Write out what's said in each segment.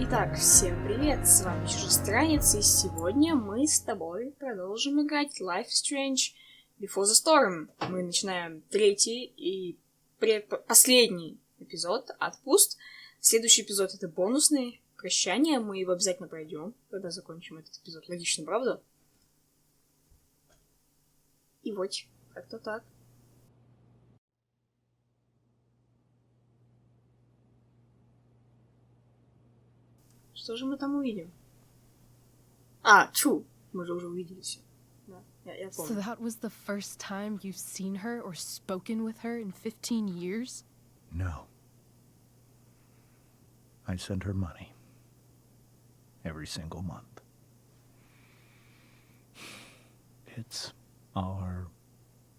Итак, всем привет, с вами Chujestranetz, и сегодня мы с тобой продолжим играть Life is Strange Before the Storm. Мы начинаем третий и последний эпизод, отпуск. Следующий эпизод — это бонусный, прощание, мы его обязательно пройдем, когда закончим этот эпизод. Логично, правда? И вот, как-то так. Что же мы там увидим? Мы же уже увидели все. Да, я помню. So that was the first time you've seen her or spoken with her in 15 years? No. I send her money. Every single month. It's our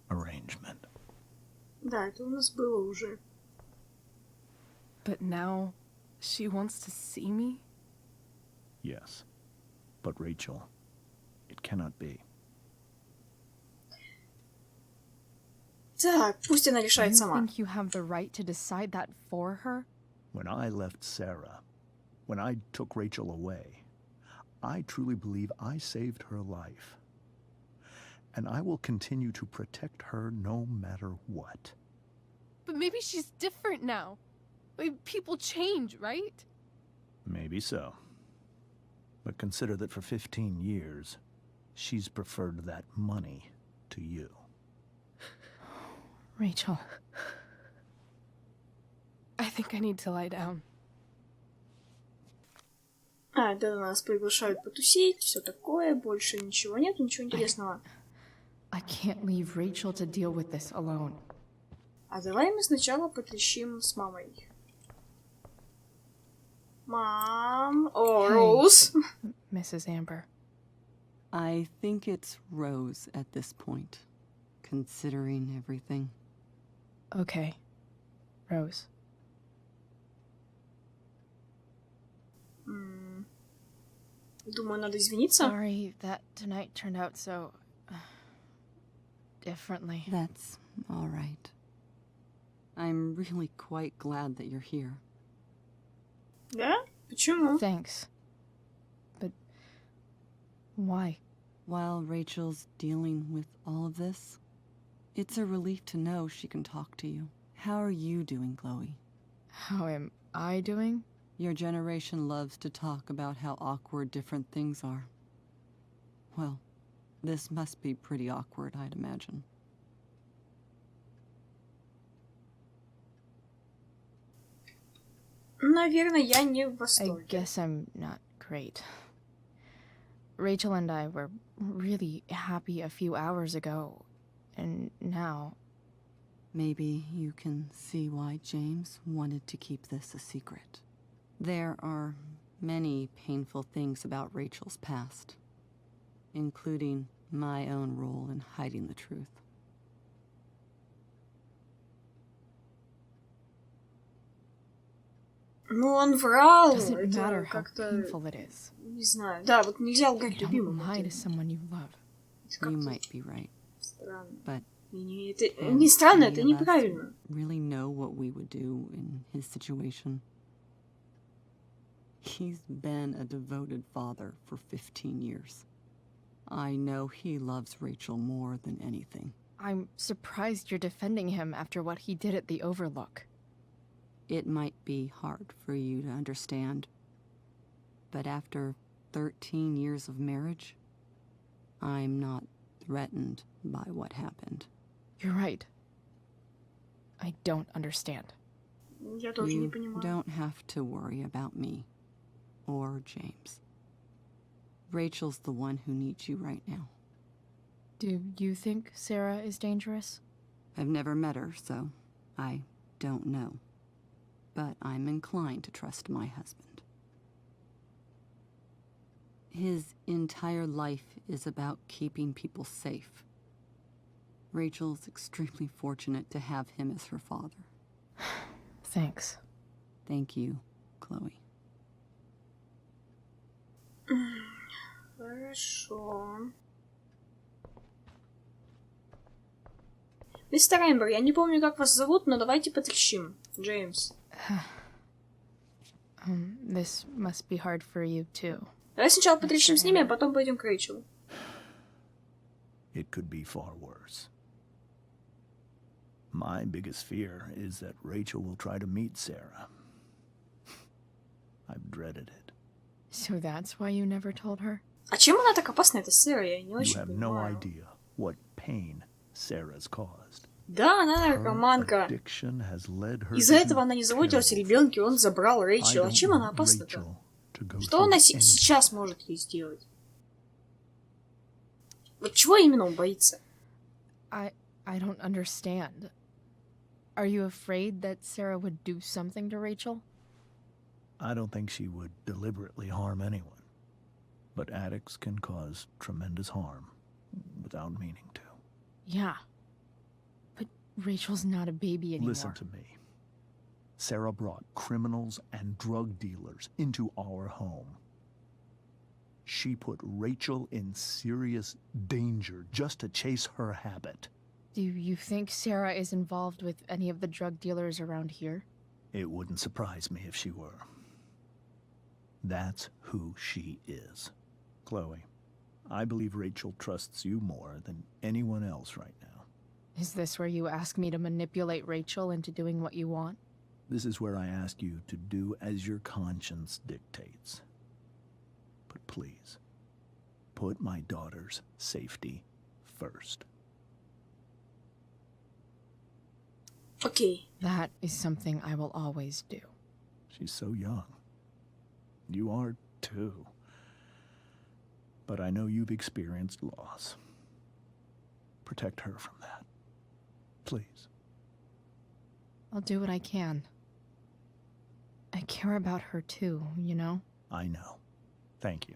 arrangement. Да, это у нас было уже. But now she wants to see me? Yes. But Rachel, it cannot be. Так, пусть она решает сама. You think you have the right to decide that for her? When I left Sarah, when I took Rachel away, I truly believe I saved her life. And I will continue to protect her no matter what. But maybe she's different now. People change, right? Maybe so. But consider that for 15 years, she's preferred that money to you. Rachel. I think I need to lie down. Да, нас приглашают потусить, все такое, больше ничего нет, ничего интересного. I can't leave Rachel to deal with this alone. А давай мы сначала потрещим с мамой. Мам... О, Роуз. Mrs. Amber. I think it's Rose at this point, considering everything. Okay. Rose. Думаю, надо извиниться. Sorry that tonight turned out so... differently. That's all right. I'm really quite glad that you're here. Да? Почему? Thanks. But... why? While Rachel's dealing with all of this, it's a relief to know she can talk to you. How are you doing, Chloe? How am I doing? Your generation loves to talk about how awkward different things are. Well, this must be pretty awkward, I'd imagine. Наверное, я не в I восторге. guess I'm not great. Rachel and I were really happy a few hours ago, and now... Maybe you can see why James wanted to keep this a secret. There are many painful things about Rachel's past, including my own role in hiding the truth. Ну, он врал. Doesn't Это matter how как-то... painful it is. Не знаю. Да, вот нельзя лгать Don't любимому. lie to someone you love. Это You как-то might be right, странно. but Это не странно, это any of us неправильно. really know what we would do in his situation. He's been a devoted father for 15 years. I know he loves Rachel more than anything. I'm surprised you're defending him after what he did at the Overlook. It might be hard for you to understand, but after 13 years of marriage, I'm not threatened by what happened. You're right. I don't understand. Я тоже не You понимаю. don't have to worry about me or James. Rachel's the one who needs you right now. Do you think Sarah is dangerous? I've never met her, so I don't know. But I'm inclined to trust my husband. His entire life is about keeping people safe. Rachel's extremely fortunate to have him as her father. Thanks. Thank you, Chloe. Хорошо. Мистер Эмбер, я не помню, как вас зовут, но давайте потрещим. Джеймс. This must be hard for you too. Давай сначала потрещим с ними, а потом пойдем к Рэйчел. It could be far worse. My biggest fear is that Rachel will try to meet Sarah. I've dreaded it. So that's why you never told her? А чем она так опасна, эта Сэра? Я не You очень have no понимаю. idea what pain Sarah's caused. Да, она Her наркоманка. addiction has led her Из-за to этого do она не заботилась о terrible ребенке, он забрал I Рэйчел. А don't чем она want опасна-то? Rachel to go Что она through anything. сейчас может ей сделать? Вот чего именно он боится? I don't understand. Are you afraid that Sarah would do something to Rachel? I don't think she would deliberately harm anyone. But addicts can cause tremendous harm without meaning to. Yeah. But Rachel's not a baby anymore. Listen to me. Sarah brought criminals and drug dealers into our home. She put Rachel in serious danger just to chase her habit. Do you think Sarah is involved with any of the drug dealers around here? It wouldn't surprise me if she were. That's who she is. Chloe, I believe Rachel trusts you more than anyone else right now. Is this where you ask me to manipulate Rachel into doing what you want? This is where I ask you to do as your conscience dictates. But please, put my daughter's safety first. Окей. That is something I will always do. She's so young. You are too. But I know you've experienced loss. Protect her from that. Please. I'll do what I can. I care about her too, you know? I know. Thank you.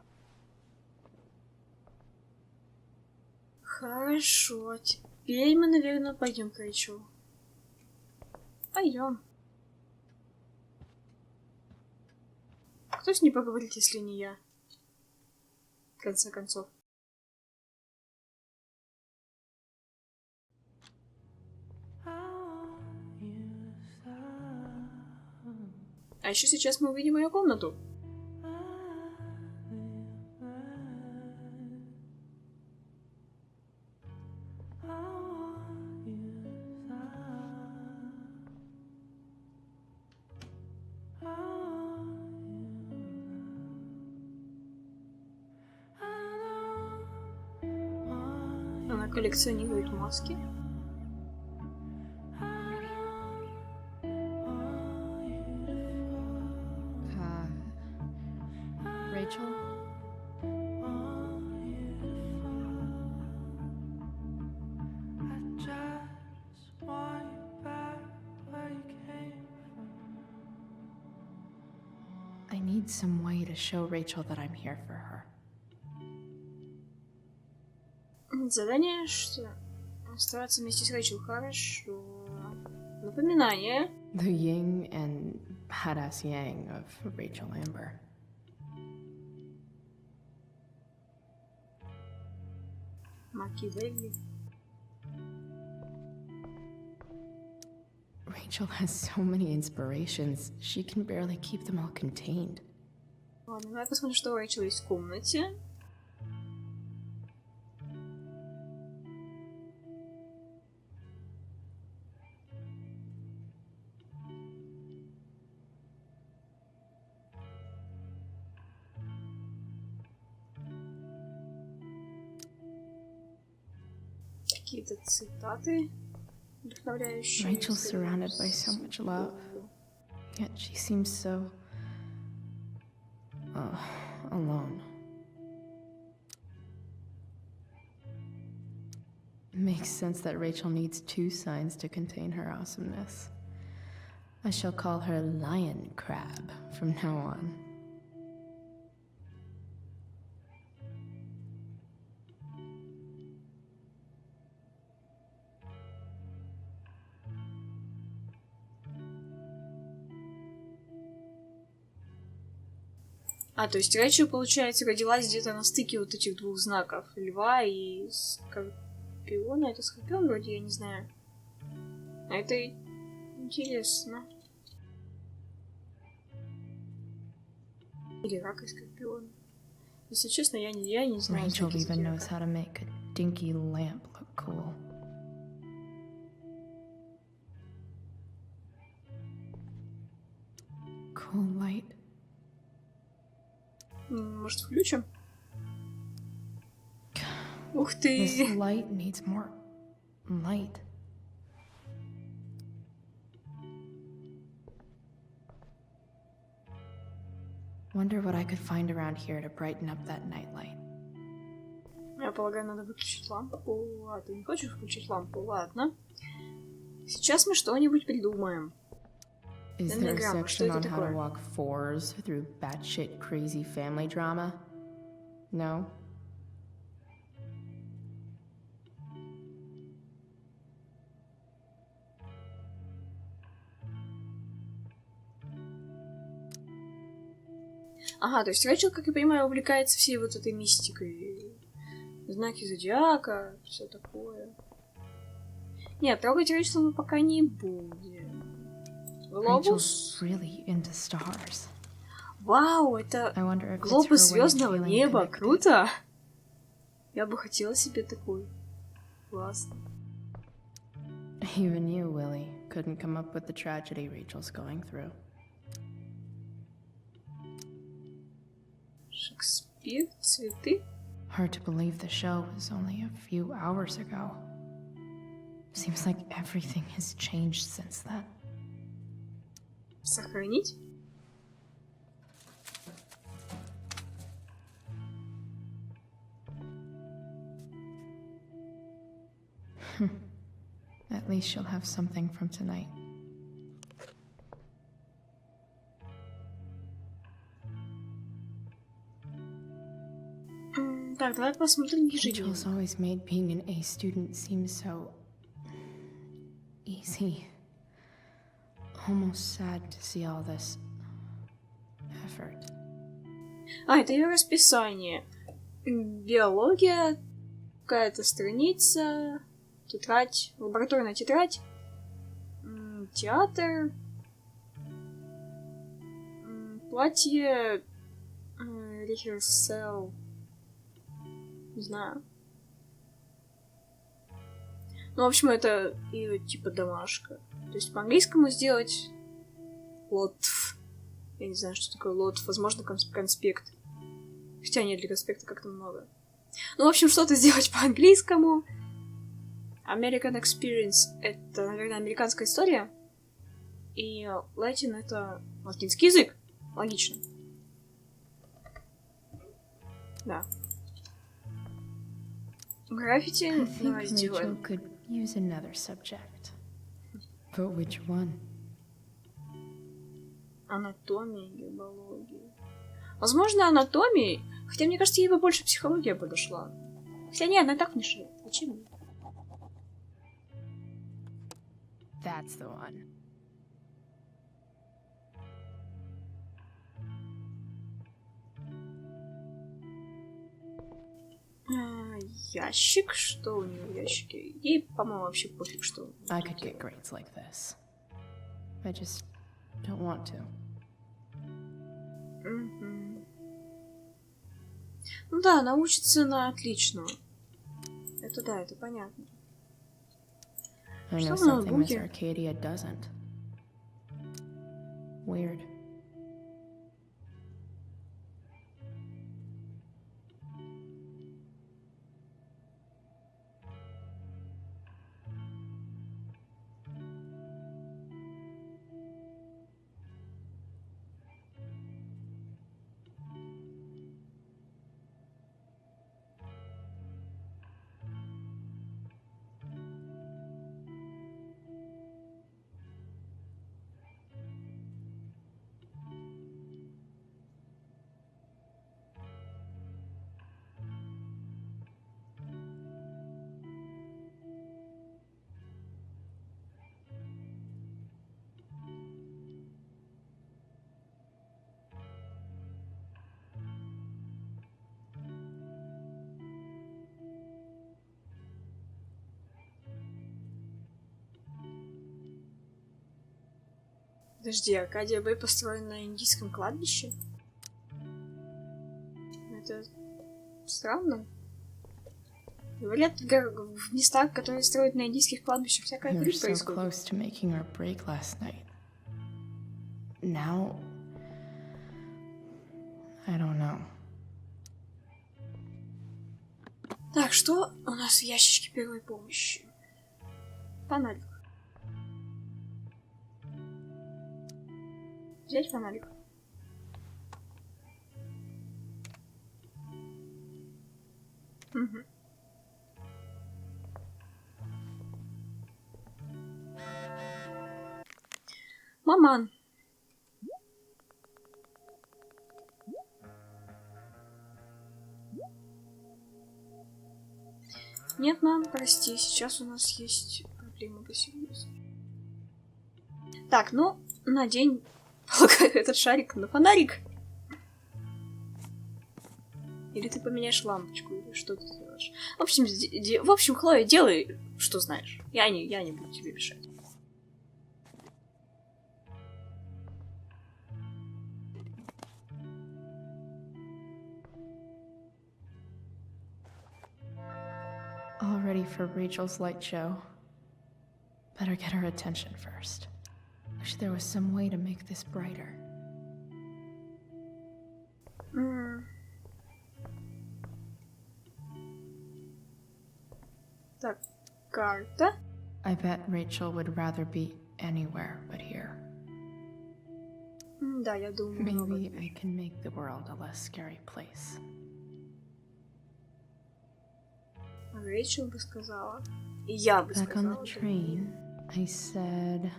Хорошо. Теперь мы, наверное, пойдем к Рэйчел. Пойдем. Кто с ней поговорит, если не я? В конце концов. А еще сейчас мы увидим ее комнату. Она коллекционирует маски. Rachel? I need some way to show Rachel that I'm here for her. Задание, что оставаться вместе с Рэйчел. Хорошо. Напоминание. The yin and badass yang of Rachel Amber. Макиавелли. Rachel has so many inspirations, she can barely keep them all contained. Ладно, давай посмотрим, что у Рэйчел есть в комнате. Какие-то цитаты вдохновляющие. Rachel's surrounded by so much love, yet she seems so alone. It makes sense that Rachel needs two signs to contain her awesomeness. I shall call her Lion Crab from now on. А, то есть Рэйчел, получается, родилась где-то на стыке вот этих двух знаков. Льва и скорпиона. Это скорпион вроде, я не знаю. А это интересно. Или рак и скорпион. Если честно, я не знаю. Rachel even knows how to make a dinky lamp look cool. Cool light. Может, включим? Ух This ты! light needs more light. Wonder what I could find around here to brighten up that nightlight. Я полагаю, надо выключить лампу. А ты не хочешь включить лампу? Ладно. Сейчас мы что-нибудь придумаем. Is there a Эннеграмма, что section это on how to такое? walk fours through batshit crazy family drama? No? Ага, то есть Рэйчел, как я понимаю, увлекается всей вот этой мистикой. Знаки зодиака, все такое. Нет, трогать Рэйчел мы пока не будем. Глобус? Rachel's really into stars. Вау, это I wonder if it's глобус her way of звездного feeling неба. connected. Круто! Я бы хотела себе такой. Классно. Even you, Willie, couldn't come up with the tragedy Rachel's going through. Шекспир, цветы. Hard to believe the show was only a few hours ago. Seems like everything has changed since then. Сохранить. At least she'll have something from tonight. Так, давай посмотрим ежедневно. Rachel's always made being an A student seem so easy. Almost sad to see all this effort. А, это ее расписание. Биология, какая-то страница, тетрадь, лабораторная тетрадь, театр, платье, рехерсел, не знаю. Ну, в общем, это ее типа домашка. То есть по-английскому сделать лот. Я не знаю, что такое лот. Возможно, конспект. Хотя нет, для конспекта как-то много. Ну, в общем, что-то сделать по-английскому. American Experience — это, наверное, американская история. И Latin — это латинский язык. Логично. Да. Граффити I think давай Rachel сделаем. could use another subject. But which one? Анатомия, гербология. Возможно, анатомия. Хотя, мне кажется, ей бы больше психология подошла. Хотя нет, она и так мешает. Зачем мне? That's the one. Ящик? Что у нее в ящике? Ей, по-моему, вообще пофиг, что... I could get grades like this. I just don't want to. Мгм. Ну да, она учится на отличную. Это да, это понятно. I know Что в something Miss ноутбуке? Arcadia doesn't. Weird. Подожди, Аркадия Бэй построен на индийском кладбище? Это странно. Говорят, в местах, которые строят на индийских кладбищах, всякая We were хрень so происходит. close to making our break last night. Now, I don't know. Так, что у нас в ящичке первой помощи? Фонарик. Взять фонарик. Угу. Маман. Нет, мам, прости, сейчас у нас есть проблемы посерьезнее. Так, ну, надень, полагаю, этот шарик на фонарик. Или ты поменяешь лампочку, или что ты сделаешь. В общем, Хлоя, делай, что знаешь. Я не буду тебе мешать. All ready for Rachel's light show. Better get her attention first. Wish there was some way to make this brighter. Так, карта. I bet Rachel would rather be anywhere but here. Да, я думаю. Maybe I can make the world a less scary place. Рэйчел бы сказала. И я бы Back on сказала. the train, I said...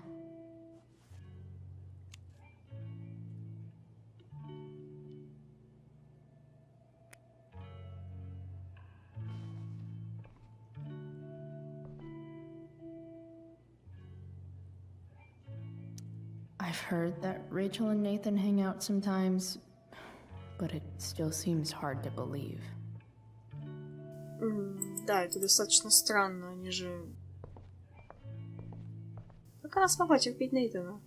I've heard that Rachel and Nathan hang out sometimes, but it still seems hard to believe. Да, это достаточно странно, они же... Как она смогла терпеть Нейтана?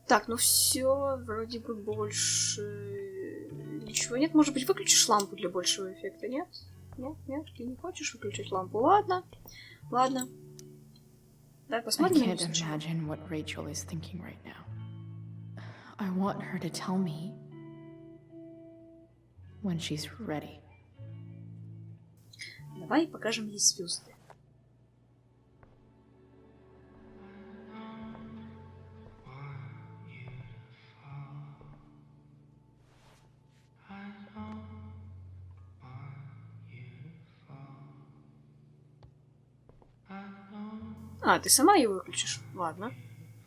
Так, ну все, вроде бы больше... Ничего нет, может быть, выключишь лампу для большего эффекта, нет? Нет, ты не хочешь выключить лампу? Ладно. Давай I посмотрим. can't imagine what Rachel is thinking right now. I want her to tell me when she's ready. Давай покажем ей звезды. А, ты сама ее выключишь? Ладно.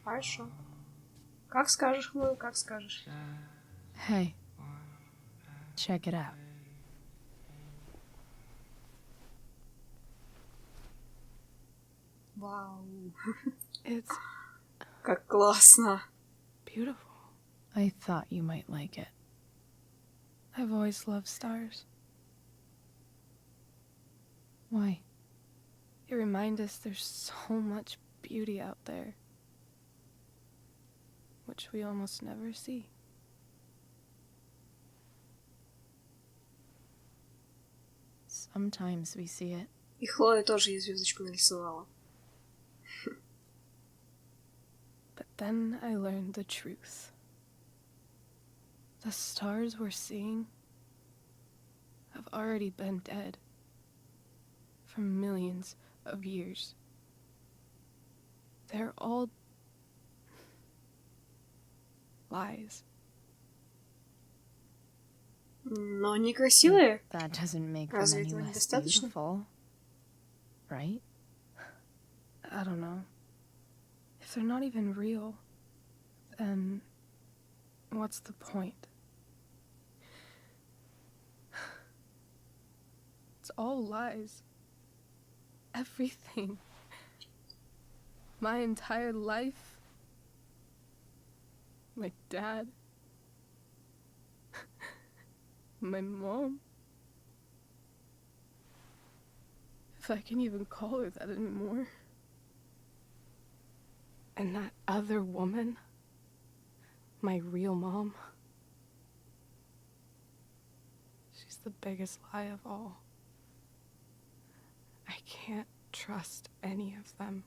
Хорошо. Как скажешь, Хлоя, как скажешь. Hey, check it out. Вау. It's Как классно. beautiful. I thought you might like it. I've always loved stars. Why? They remind us there's so much beauty out there, which we almost never see. Sometimes we see it. И Хлоя тоже ей звездочку нарисовала. But then I learned the truth. The stars we're seeing have already been dead for millions of years. They're all lies. Но они красивые. That doesn't make them Разве any этого less недостаточно? beautiful, right? I don't know. If they're not even real, then what's the point? It's all lies. Everything. My entire life. My dad. My mom. If I can even call her that anymore. And that other woman, my real mom, the biggest lie of all. I can't trust any of them.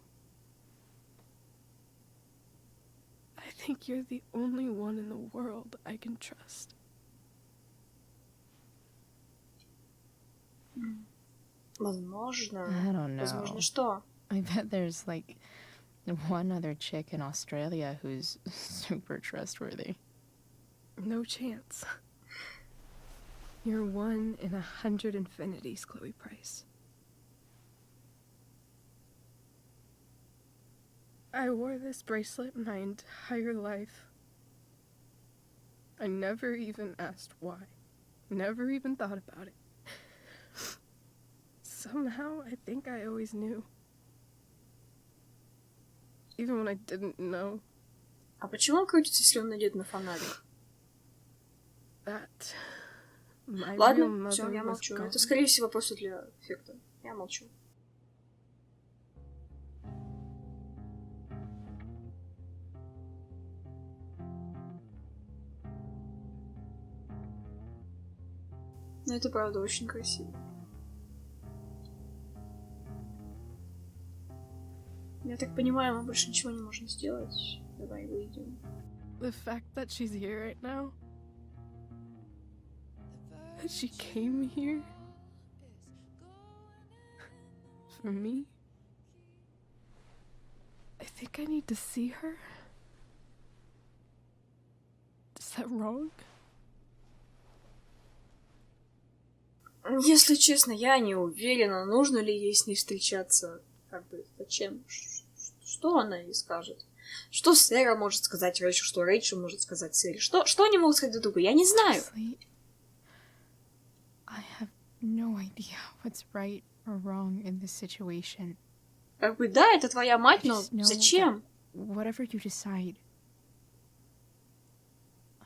I think you're the only one in the world I can trust. Возможно. I don't know. Возможно, что? I bet there's like one other chick in Australia who's super trustworthy. No chance. You're 1 in 100 infinities, Chloe Price. I wore this bracelet my entire life. I never even asked why. Never even thought about it. Somehow, I think I always knew. Even when I didn't know. А почему он крутится, если он надет на фонарик? That my real Ладно, mother все, я was молчу. gone. Это, скорее всего, просто для эффекта. Я молчу. Но это правда очень красиво. Я так понимаю, мы больше ничего не можем сделать. Давай выйдем. The fact that she's here right now, that she came here for me, I think I need to see her. Is that wrong? Если честно, я не уверена, нужно ли ей с ней встречаться. Как бы, зачем? Что она ей скажет? Что Сэра может сказать Рэйчел, что Рэйчел может сказать Сэре? Что они могут сказать друг другу? Я не знаю. Honestly, I have no idea what's right or wrong in this situation. Как бы, да, это твоя мать, I но just know зачем? that whatever you decide,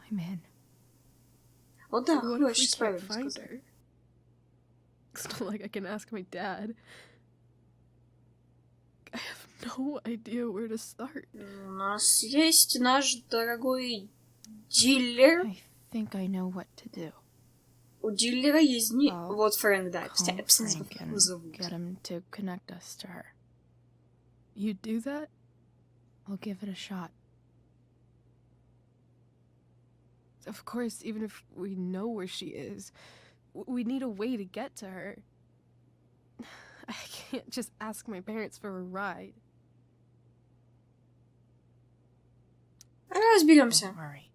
I'm in. Вот да, What вы if we очень can't правильно find сказали. her? It's not like I can ask my dad. I have no idea where to start. У нас есть наш дорогой дилер. I think I know what to do. У дилера есть дни. I'll Вот Фрэнк, да. Call Кстати, посмотрите, Frank как его and зовут. get him to connect us to her. You do that? I'll give it a shot. Of course, even if we know where she is, we need a way to get to her. I can't just ask my parents for a ride. Разберемся. Don't worry.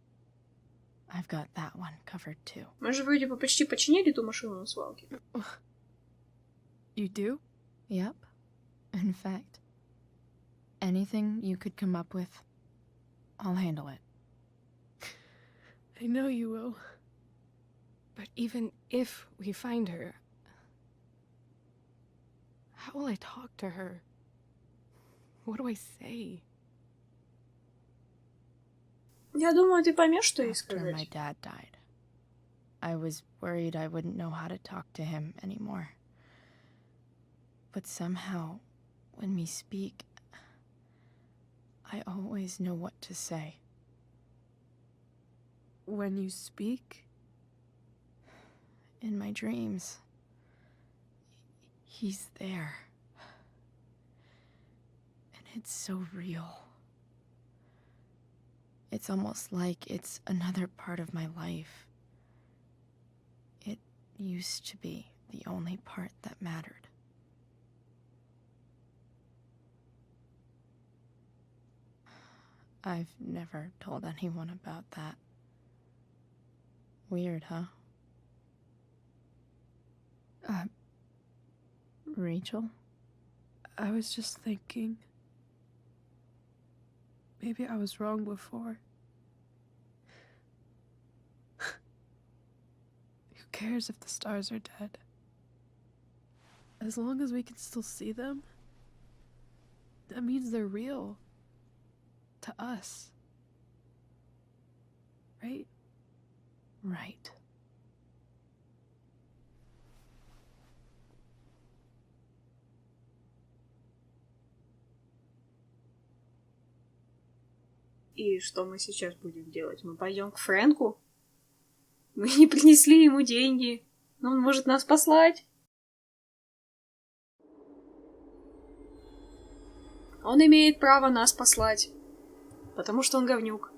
I've got that one covered too. Мы же вроде бы почти починили ту машину на свалке. You do? Yep. In fact, anything you could come up with, I'll handle it. I know you will. But even if we find her, how will I talk to her? What do I say? Я думаю, ты поймешь, что ей After my сказать. dad died, I was worried I wouldn't know how to talk to him anymore. But somehow, when we speak, I always know what to say. When you speak? In my dreams, he's there. And it's so real. It's almost like it's another part of my life. It used to be the only part that mattered. I've never told anyone about that. Weird, huh? Rachel? I was just thinking. Maybe I was wrong before. Who cares if the stars are dead? As long as we can still see them, that means they're real. To us. Right? Right. И что мы сейчас будем делать? Мы пойдем к Фрэнку? Мы не принесли ему деньги. Но он может нас послать. Он имеет право нас послать. Потому что он говнюк.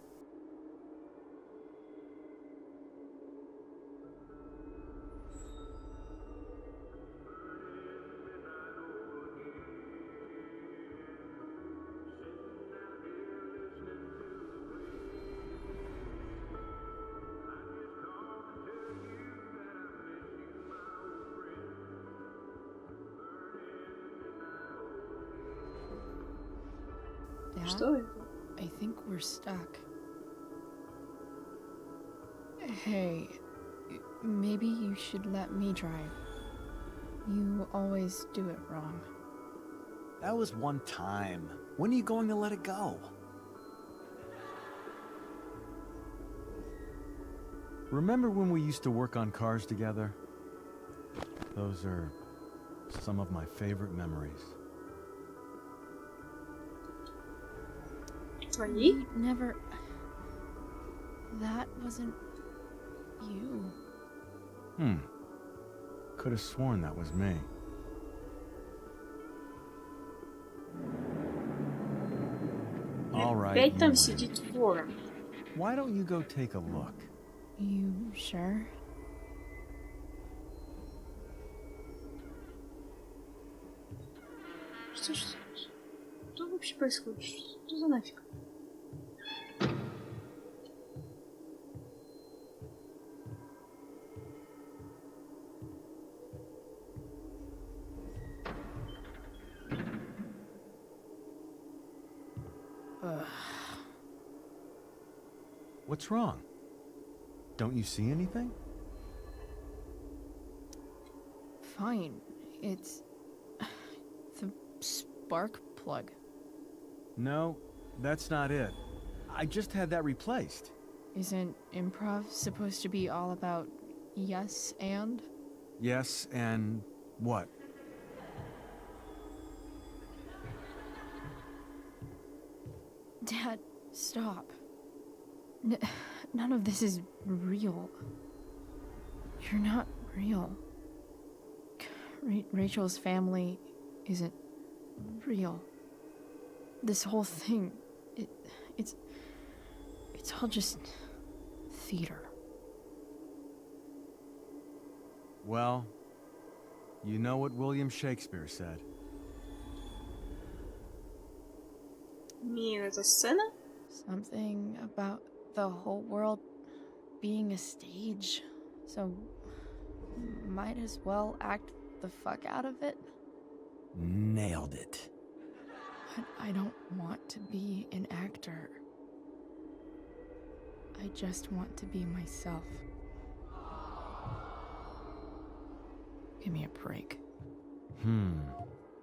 Dad, Что это? I think we're stuck. Hey, maybe you should let me drive. You always do it wrong. That was one time. When are you going to let it go? Remember when we used to work on cars together? Those are some of my favorite memories. Твои? We never... That wasn't... you. Could have sworn that was me. All right. Опять you там win. сидит ворон. Why don't you go take a look? You sure? Что вообще происходит? Что за нафиг? What's wrong? Don't you see anything? Fine. It's... the spark plug. No, that's not it. I just had that replaced. Isn't improv supposed to be all about yes and? Yes, and what? Dad, stop. None of this is real. You're not real. Rachel's family isn't real. This whole thing, it's all just theater. Well, you know what William Shakespeare said. Мир — это сцена? Something about the whole world being a stage. So, might as well act the fuck out of it. Nailed it. But I don't want to be an actor. I just want to be myself. Give me a break.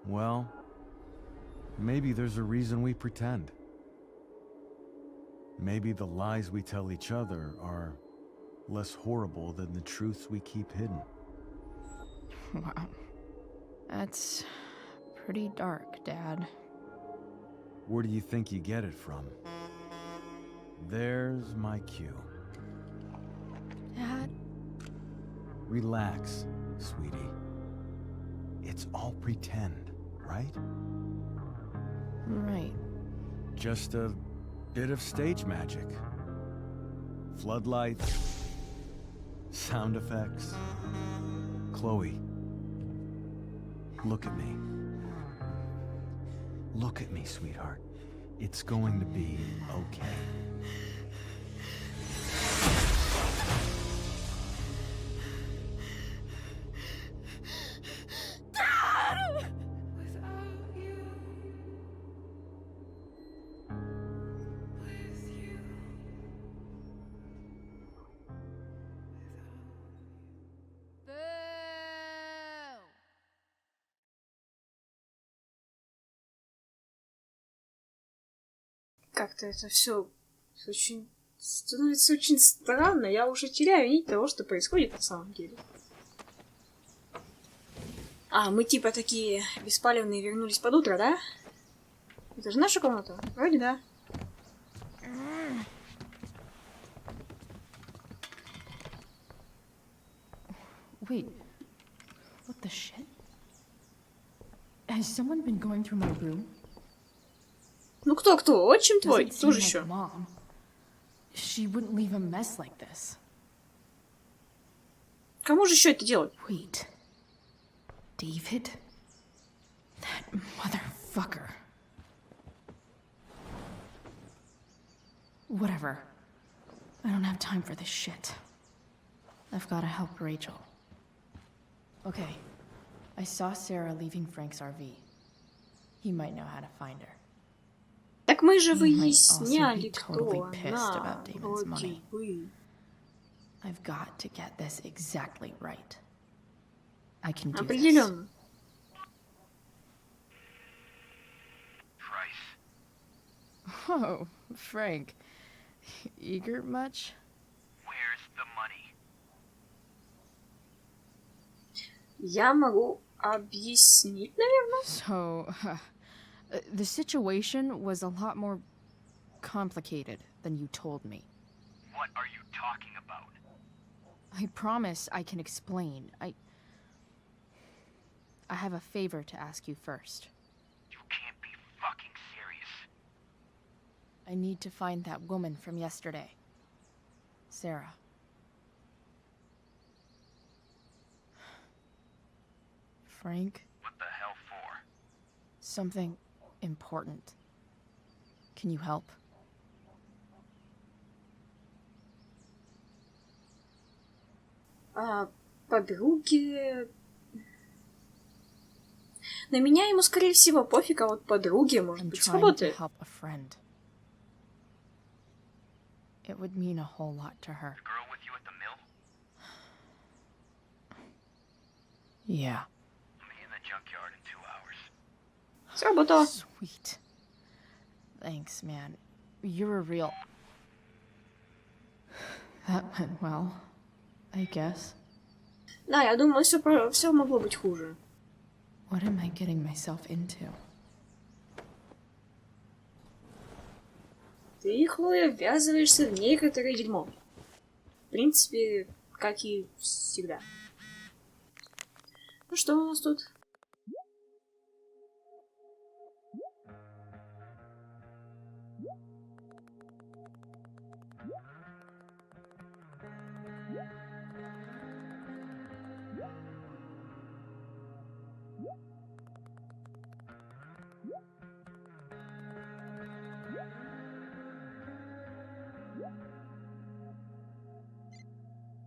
Well, maybe there's a reason we pretend. Maybe the lies we tell each other are less horrible than the truths we keep hidden. Wow. That's pretty dark, Dad. Where do you think you get it from? There's my cue. Dad? Relax, sweetie. It's all pretend, right? Right. Just a bit of stage magic. Floodlights, sound effects. Chloe, look at me. Look at me, sweetheart. It's going to be okay. Как-то это все очень становится очень странно. Я уже теряю нить того, что происходит на самом деле. А, мы типа такие беспалевные вернулись под утро, да? Это же наша комната? Вроде да. Wait. What the shit? Has someone been going through my room? Ну кто? Отчим твой? Doesn't Тоже seem еще. like Mom. She wouldn't leave a mess like this. Кому же еще это делать? Wait. David? That motherfucker. Whatever. I don't have time for this shit. I've gotta help Rachel. Okay. I saw Sarah leaving Frank's RV. He might know how to find her. Так мы же He might выясняли, also be кто totally pissed она. about Damon's Вроде money. бы. I've got to get this exactly right. I can do this. Определенно. Oh, Frank. Eager much? Where's the money? Я могу объяснить, наверное. So, the situation was a lot more complicated than you told me. What are you talking about? I promise I can explain. I have a favor to ask you first. You can't be fucking serious. I need to find that woman from yesterday. Sarah. Frank? What the hell for? Something important. Can you help? Подруги... На меня ему, скорее всего, пофиг, а вот подруги, может I'm быть, trying to сработает. help a friend. It would mean a whole lot to her. The girl with you at the mill? Yeah. Me in the junkyard in 2 hours. Сработало. Sweet. Thanks, man. You're a real... That went well, I guess. Да, я думаю, все могло быть хуже. What am I getting myself into? Ты, Хлоя, ввязываешься в некоторое дерьмо. В принципе, как и всегда. Ну что у нас тут?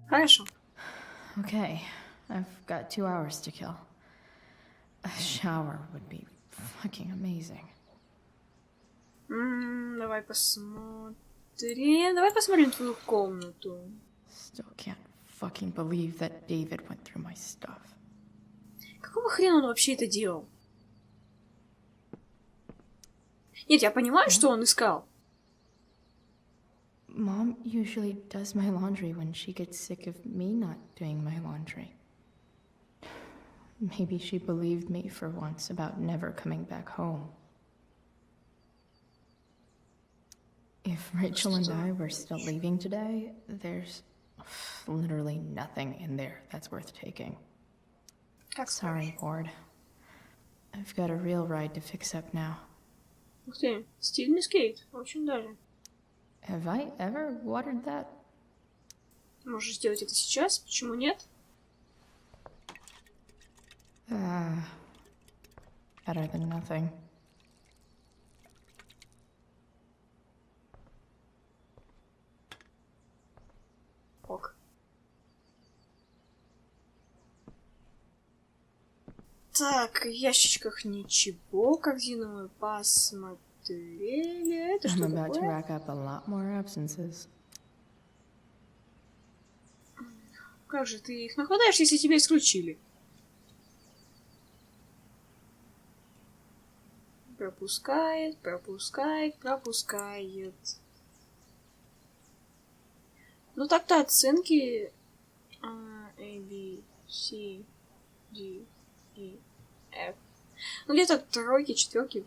Хорошо. Okay, I've got 2 hours to kill. A shower would be fucking amazing. Давай посмотрим. Давай посмотрим твою комнату. Still can't fucking believe that David went through my stuff. Какого хрена он вообще это делал? Нет, я понимаю, что он искал. Mom usually does my laundry when she gets sick of me not doing my laundry. Maybe she believed me for once about never coming back home. If Rachel and I were still leaving today, there's literally nothing in there that's worth taking. Sorry, Ward. I've got a real ride to fix up now. Ух ты, стильный скейт, очень даже. Have I ever watered that? Можешь сделать это сейчас, почему нет? Better than nothing. Ок. Так, в ящичках ничего, корзину мы посмотрели. Это I'm что about to такое? rack up a lot more absences. Как же ты их накладаешь, если тебя исключили? Пропускает, пропускает, пропускает. Ну так-то оценки A, B, C, D, E, F. Ну где-то тройки, четверки.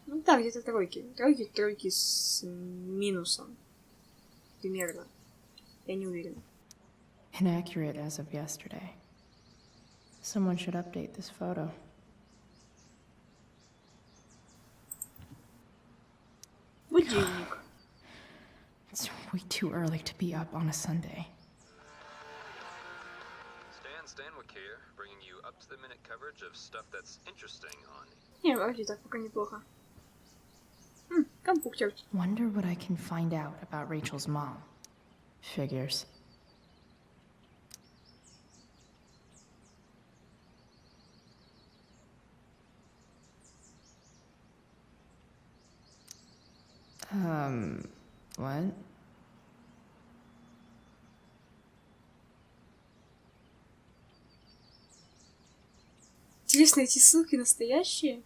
Ну да, где-то тройки. Тройки с минусом. Примерно. Я не уверена. Inaccurate as of yesterday. Someone should update this photo. Будильник. It's way too early to be up on a Sunday. Stanwyck here, bringing you up-to-the-minute coverage of stuff that's interesting on. Не, вроде так пока неплохо. Компьютер. Wonder what I can find out about Rachel's mom. Figures. What? Интересно, эти ссылки настоящие?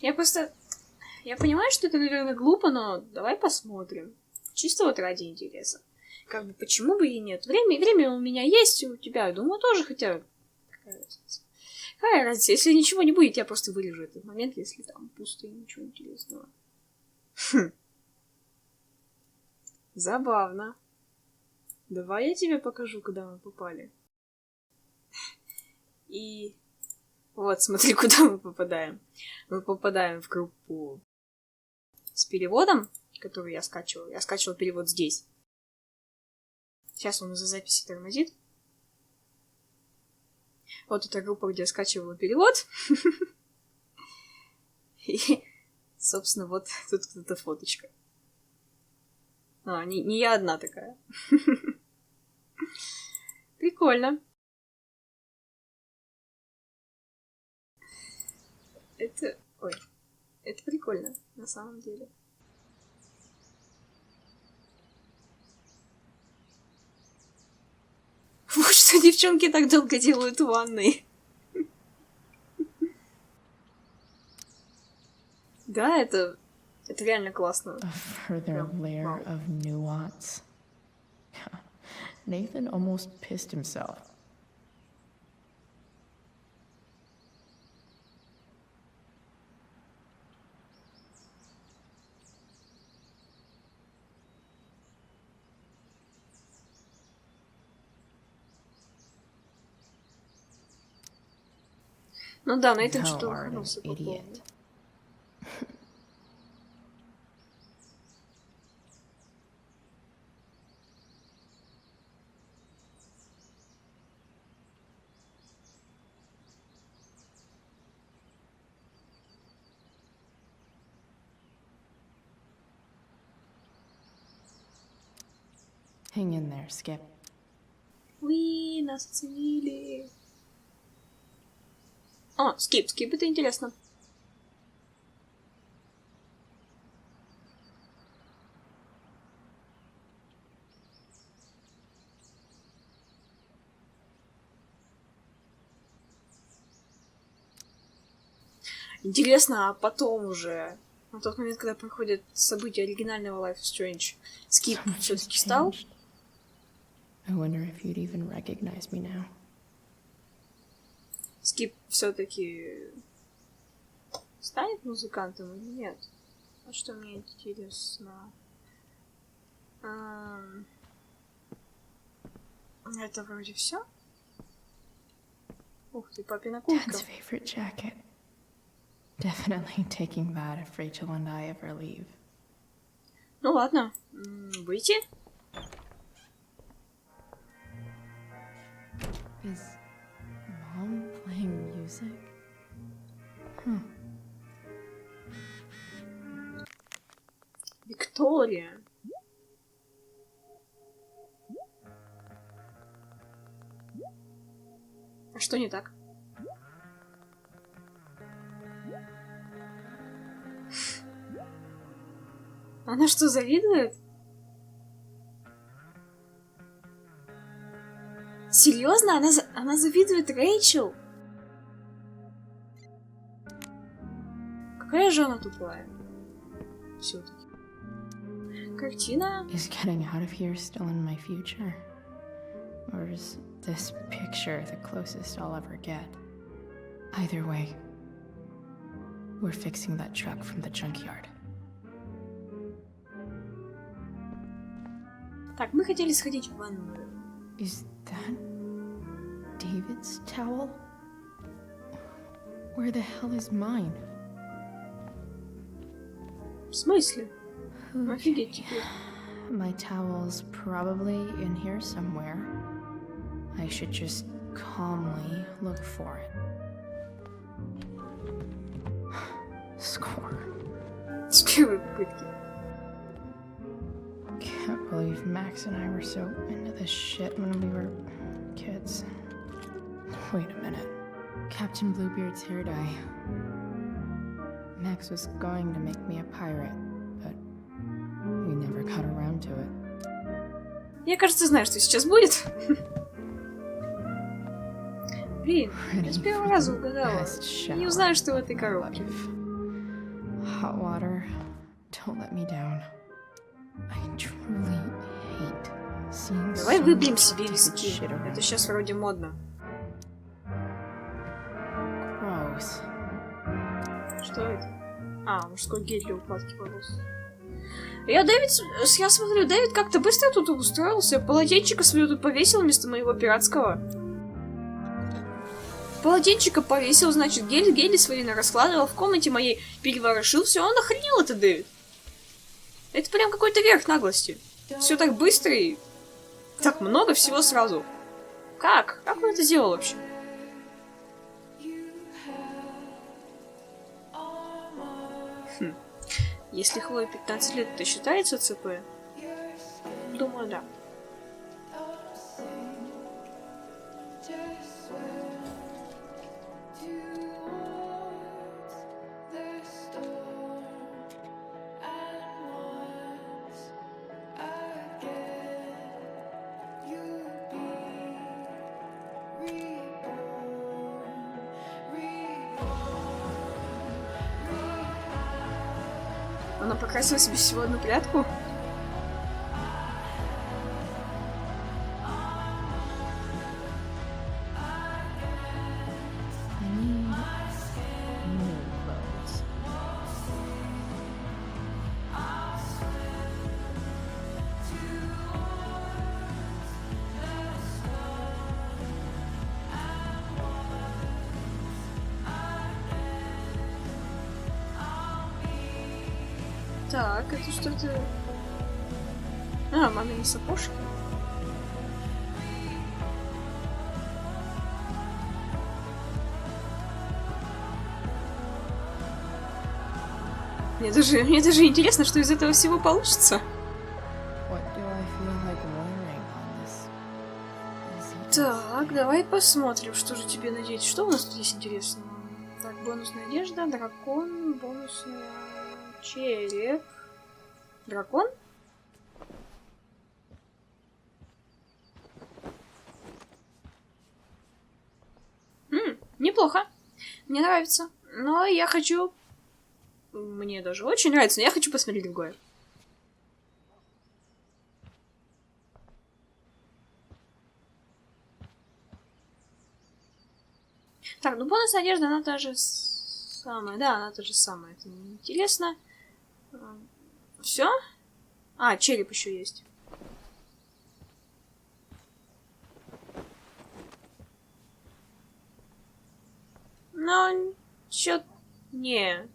Я понимаю, что это, наверное, глупо, но давай посмотрим. Чисто вот ради интереса. Как бы, почему бы и нет? Время у меня есть, у тебя, думаю, тоже, хотя... Какая разница? Какая разница? Если ничего не будет, я просто вырежу этот момент, если там пусто и ничего интересного. Забавно. Давай я тебе покажу, куда мы попали. И... Вот, смотри, куда мы попадаем. Мы попадаем в группу с переводом, который я скачивала. Я скачивала перевод здесь. Сейчас он из-за записи тормозит. Вот эта группа, где я скачивала перевод. И, собственно, вот тут эта фоточка. Не я одна такая. Прикольно. Это прикольно, на самом деле. Вот что девчонки так долго делают в ванной. Да, это реально классно. A further layer of nuance. Nathan almost pissed himself. Ну да, на этом Thou что-то art an ухнулся по idiot. полной. Hang in there, Skip. Уи, нас оценили. Скип, это интересно. Интересно, а потом уже, на тот момент, когда проходят события оригинального Life is Strange, Скип все-таки стал? I wonder if you'd even recognize me now. Скип все-таки станет музыкантом или нет? Вот что мне интересно. Это вроде все. Ух ты, папина куртка. Dad's favorite jacket. Definitely taking that if Rachel and I ever leave. Ну ладно, выйти? Is Mom playing music? Виктория. А что не так? Она что, завидует? Серьезно? Она завидует Рэйчел? Какая же она тупая. Все-таки. Картина. Is getting out of here still in my future? Or is this picture the closest I'll ever get? Either way, we're fixing that truck from the junkyard. Так, мы хотели сходить в ванную. Is that David's towel? Where the hell is mine? В смысле? Офигеть теперь. My towel's probably in here somewhere. I should just calmly look for it. Score. С первой попытки. Can't believe Max and I were so into this shit when we were kids. Wait a minute. Captain Bluebeard's hair dye. Max was going to make me a pirate, but we never got around to it. Я, кажется, знаю, что сейчас будет. Блин, я с первого раза угадала. Не узнаю, что в этой коробке. Hot water, don't let me down. I truly hate seeing Давай so выбьем much себе stupid виски. shit around. Это сейчас вроде модно. Gross. Что это? А, мужской гель для укладки волос. Я смотрю, Дэвид как-то быстро тут устроился. Полотенчика свою тут повесил вместо моего пиратского. Полотенчика повесил, значит, гели свои раскладывал, в комнате моей переворошил. Все, он охренел это, Дэвид. Это прям какой-то верх наглости. Все так быстро и так много всего сразу. Как? Как он это сделал вообще? Если Хлое 15 лет, это считается ЦП? Думаю, да. Она покрасила себе всего одну прядку? Так, это что-то... А, мамины сапожки. Мне даже интересно, что из этого всего получится. Так, давай посмотрим, что же тебе надеть. Что у нас тут есть интересного? Так, бонусная одежда, дракон, бонусная... Череп. Дракон? Неплохо. Мне нравится. Но я хочу... Мне даже очень нравится, но я хочу посмотреть другое. Так, ну бонусная одежда, она та же самая. Да, она та же самая. Это неинтересно. Все? А, череп еще есть. Но... Чё... Не.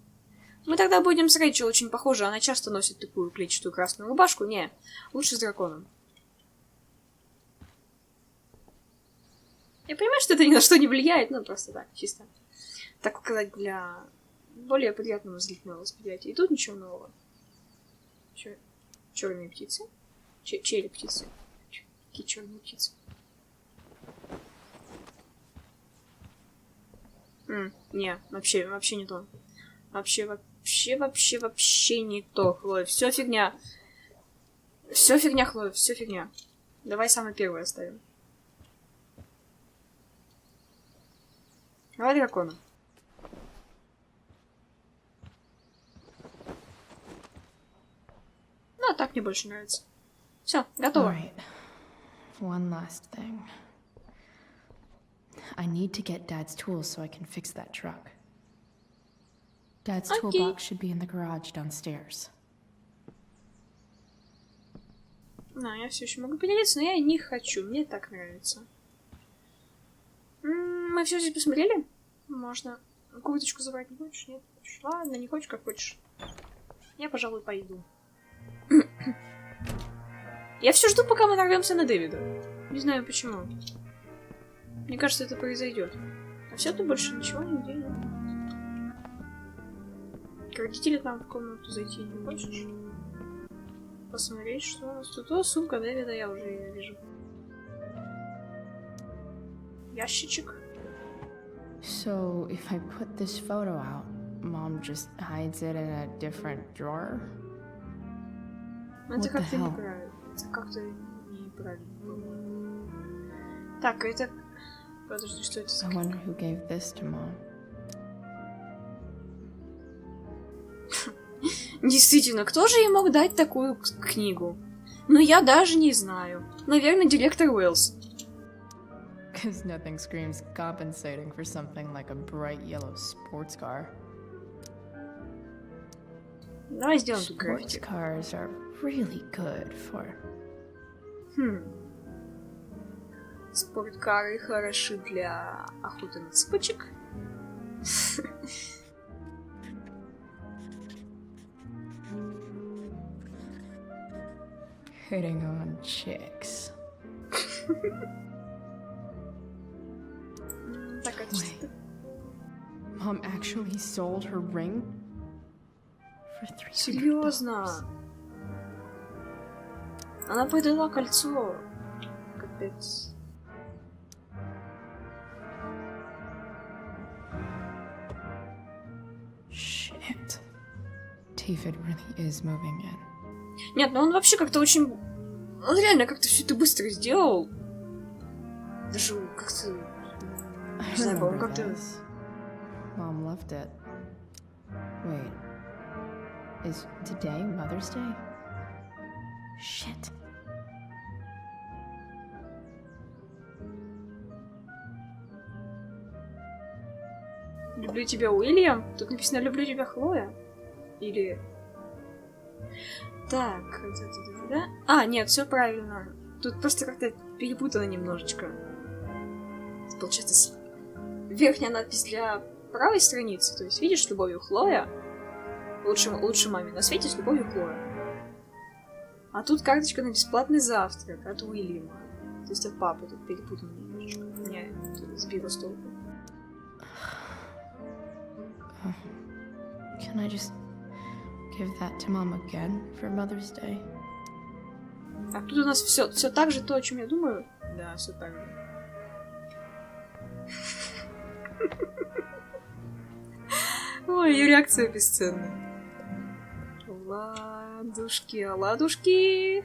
Мы тогда будем с Рэйчел очень похожи. Она часто носит такую клетчатую красную рубашку. Не. Лучше с драконом. Я понимаю, что это ни на что не влияет. Ну, просто так, чисто. Так сказать, для более приятного зрительного восприятия. И тут ничего нового. Черные птицы? Череп птицы. Какие черные птицы? Не, вообще не то. Вообще не то, Хлоя. Все фигня. Все фигня, Хлоя, все фигня. Давай самое первое оставим. Давай дракона. Ну, а так мне больше нравится. Все, готово. Right. One last thing. I need to get Dad's tools so I can fix that truck. Dad's toolbox should be in the garage downstairs. Я все еще могу поделиться, но я не хочу. Мне так нравится. мы все здесь посмотрели. Можно курточку забрать не хочешь? Нет? Хочешь? Ладно, не хочешь, как хочешь. Я, пожалуй, пойду. Я все жду, пока мы нарвемся на Дэвида. Не знаю почему. Мне кажется, это произойдет. А все, тут больше ничего нигде нет. К родителям там в комнату зайти не хочешь? Посмотреть, что у нас тут. О, сумка Дэвида, я уже ее вижу. Ящичек. So, if I put this photo out, Mom just hides it in a different drawer? Это What the как-то hell? неправильно. Это как-то неправильно. Так, это... Подожди, что это за I книга? wonder who gave this to Mom. Действительно, кто же ей мог дать такую книгу? Ну, я даже не знаю. Наверное, директор Уэллс. Because nothing screams compensating for something like a bright yellow sports car. Давай сделаем тут Sports граффити. cars are really good for... Спорткары хороши для охоты на цыпочек. hitting on chicks. Так, а что это? Mom actually sold her ring for $300. Серьезно? Она продала кольцо. Капец. Shit. David really is moving in. Нет, ну он вообще как-то очень... Он реально как-то все это быстро сделал. Даже как-то... I Не знаю, по-моему, remember как-то... this. Mom left it. Wait. Is today Mother's Day? Shit. Люблю тебя, Уильям. Тут написано «Люблю тебя, Хлоя». Или... Так, да? А, нет, все правильно. Тут просто как-то перепутано немножечко. Получается, верхняя надпись для правой страницы. То есть, видишь, с любовью, Хлоя. Лучше маме на свете, с любовью, Хлоя. А тут карточка на бесплатный завтрак от Уильяма. То есть от папы. Тут перепутано немножечко. Меня это сбило с толку. Can I just give that to Mom again for Mother's Day? А тут у нас все так же, то, о чем я думаю. Да, все так же. Ой, ее реакция бесценная. Ладушки, оладушки.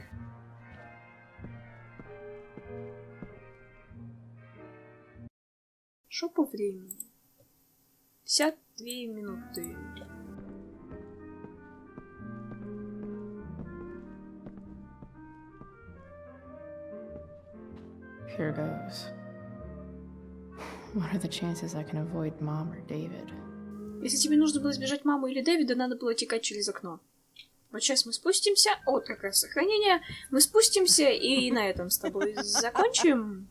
Шо по времени? 52 минуты. Here goes. What are the chances I can avoid Mom or David? Если тебе нужно было избежать маму или Дэвида, надо было текать через окно. Вот сейчас мы спустимся. О, как раз сохранение. Мы спустимся и на этом с тобой закончим.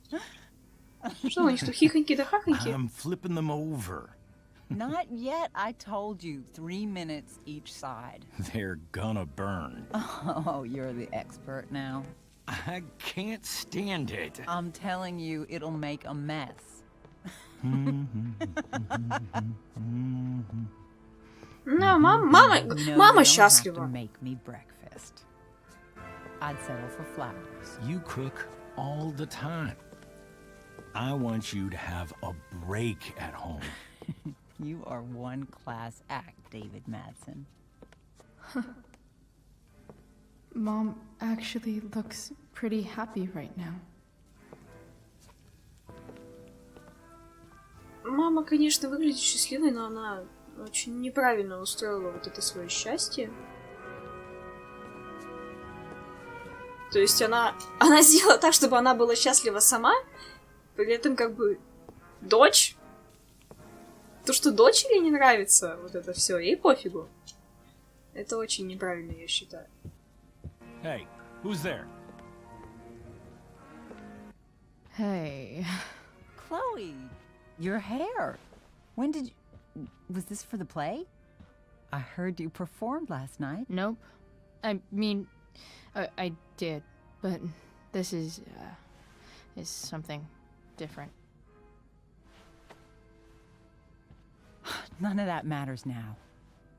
Что у них тут хихоньки да хахоньки? I'm flipping them over. Not yet. I told you 3 minutes each side. They're gonna burn. Oh, you're the expert now. I can't stand it. I'm telling you, it'll make a mess. Ну, мама You know you don't have счастлива. to make me breakfast. I'd settle for flowers. You cook all the time. I want you to have a break at home. You are one class act, David Madsen. Mom actually looks pretty happy right now. Мама, конечно, выглядит счастливой, но она очень неправильно устроила вот это свое счастье. То есть она сделала так, чтобы она была счастлива сама, при этом как бы дочь. То, что дочери не нравится, вот это все, ей пофигу. Это очень неправильно, я считаю. Hey, who's there? Hey. Chloe, Your hair. When did you... Was this for the play? I heard you performed last night. Nope. I mean, I did, but this is something different. None of that matters now.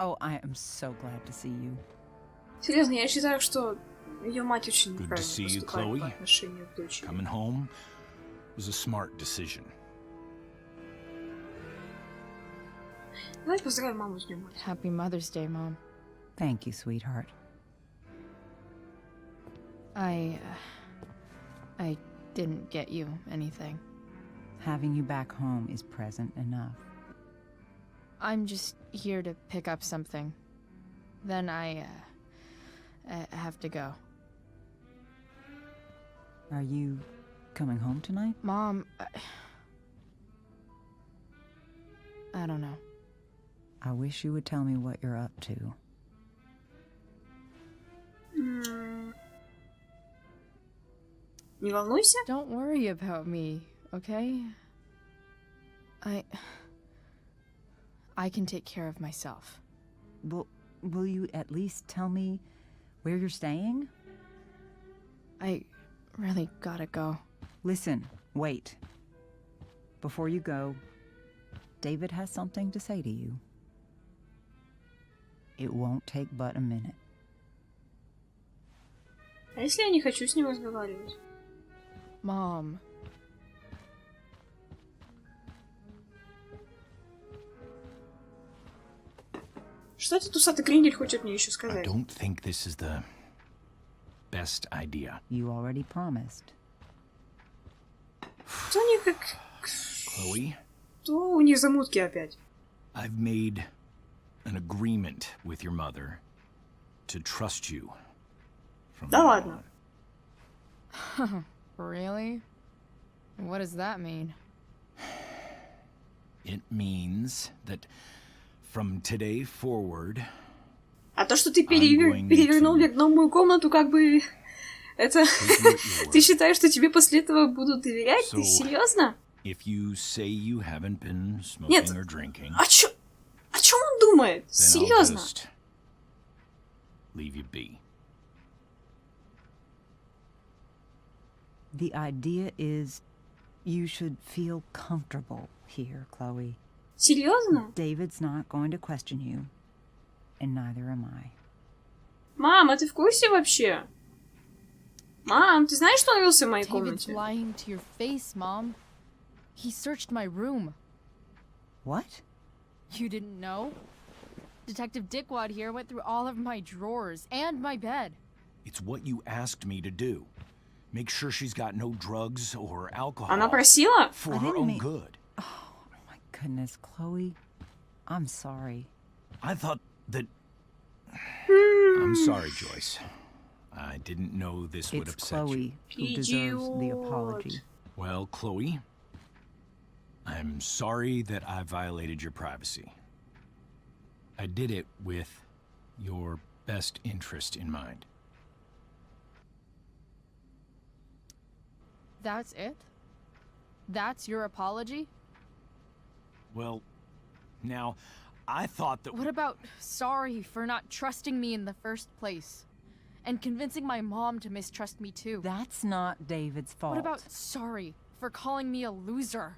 Oh, I am so glad to see you. Серьезно, я считаю, что ее мать очень Good to see you, неправильно поступает по Chloe. отношению к дочери. Coming home was a smart decision. Давайте поздравим маму с днем мать. Happy Mother's Day, Mom. Thank you, sweetheart. I didn't get you anything. Having you back home is present enough. I'm just here to pick up something. Then I have to go. Are you coming home tonight? Mom, I don't know. I wish you would tell me what you're up to. Не волнуйся. Don't worry about me, okay? I can take care of myself. Will you at least tell me where you're staying? I really gotta go. Listen, wait. Before you go, David has something to say to you. It won't take but a minute. А если я не хочу с ним разговаривать? Mom. Что этот усатый крендель хочет мне еще I сказать? don't think this is the best idea. You already promised. Что у них как... Chloe, Что у них замутки опять? I've made an agreement with your mother to trust you. From Да now ладно. on. Really? What does that mean? It means that from today forward, А то, что ты going перевернул to- новую комнату, как бы... Это... take what you Ты were. считаешь, что тебе после этого будут доверять? Ты So- серьезно? If you say you haven't been smoking Нет. or drinking, О чем он думает? then I'll Серьезно? just leave you be. The idea is you should feel comfortable here, Chloe. Серьезно? David's not going to question you, and neither am I. Мам, а ты в курсе вообще? Мам, ты знаешь, что он рылся в моей David's комнате? lying to your face, Mom. He searched my room. What? You didn't know? Detective Dickwad here went through all of my drawers and my bed. It's what you asked me to do. Make sure she's got no drugs or alcohol Она просила? for I her didn't own mean- good. Oh my goodness, Chloe. I'm sorry. I thought that... I'm sorry, Joyce. I didn't know this would It's upset you. Chloe who deserves the apology. Well, Chloe, I'm sorry that I violated your privacy. I did it with your best interest in mind. That's it? That's your apology? Well, now, I thought that... What about sorry for not trusting me in the first place? And convincing my mom to mistrust me too? That's not David's fault. What about sorry for calling me a loser?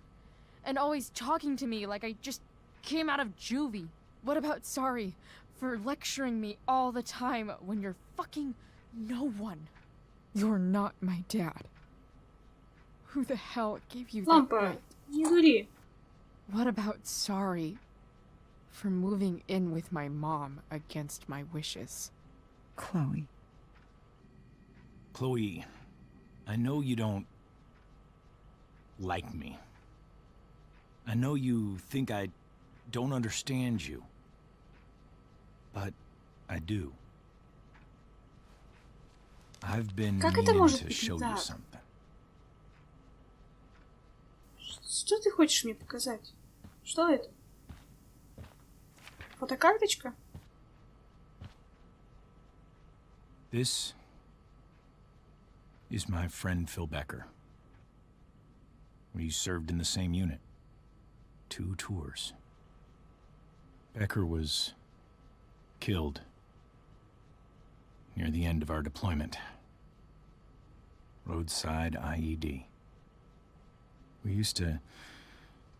And always talking to me like I just came out of juvie? What about sorry for lecturing me all the time when you're fucking no one? You're not my dad. Who the hell gave you that Лампа, right? не дури. What about sorry for moving in with my mom against my wishes? Chloe? Chloe, I know you don't like me. I know you think I don't understand you. But I do. I've been Как это meaning может to быть show you так? something. Что ты хочешь мне показать? Что это? Фотокарточка? This is my friend Phil Becker. We served in the same unit. 2 tours. Becker was killed near the end of our deployment. Roadside IED. We used to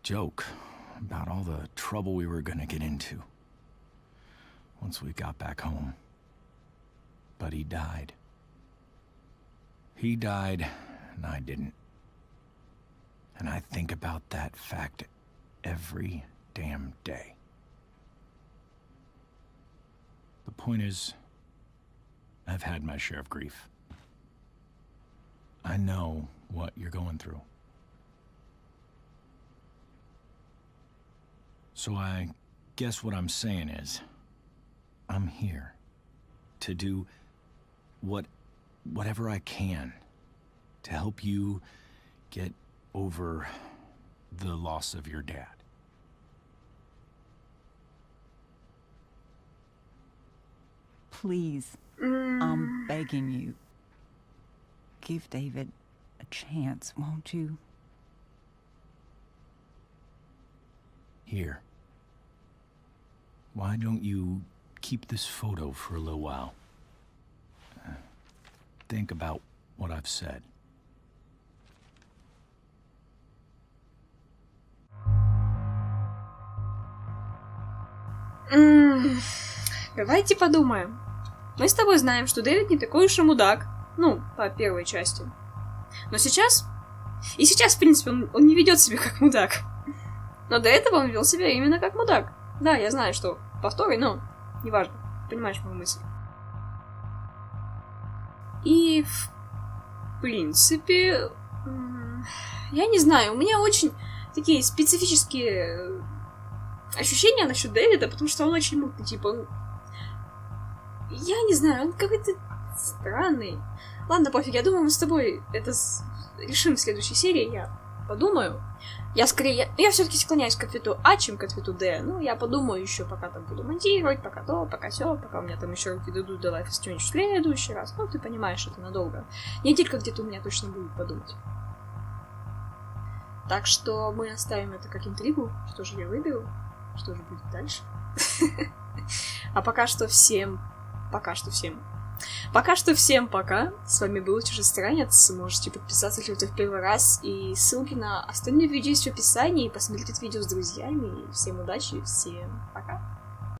joke about all the trouble we were gonna get into once we got back home. But he died. He died, and I didn't. And I think about that fact every damn day. The point is, I've had my share of grief. I know what you're going through. So I guess what I'm saying is, I'm here to do whatever I can to help you get over the loss of your dad. Please, I'm begging you. Give David a chance, won't you? Here. Why don't you keep this photo for a little while? Think about what I've said. Давайте подумаем. Мы с тобой знаем, что Дэвид не такой уж и мудак. Ну, по первой части. Но сейчас... И сейчас, в принципе, он не ведет себя как мудак. Но до этого он вел себя именно как мудак. Да, я знаю, что по второй, но неважно. Понимаешь мою мысль. И, в принципе... Я не знаю, у меня очень такие специфические ощущения насчет Дэвида, потому что он очень мутный, типа, он... Я не знаю, он какой-то странный. Ладно, пофиг, я думаю, мы с тобой это решим в следующей серии, я подумаю. Я скорее... Я все-таки склоняюсь к ответу А, чем к ответу Д. Ну, я подумаю еще, пока там буду монтировать, пока то, пока сё, пока у меня там еще руки дойдут до Life is Strange в следующий раз. Ну, ты понимаешь, это надолго. Неделька где-то у меня точно будет подумать. Так что мы оставим это как интригу. Что же я выберу? Что же будет дальше? А пока что всем пока. С вами был Чужестранец. Можете подписаться, если это в первый раз. И ссылки на остальные видео есть в описании. Посмотрите это видео с друзьями. Всем удачи, всем пока.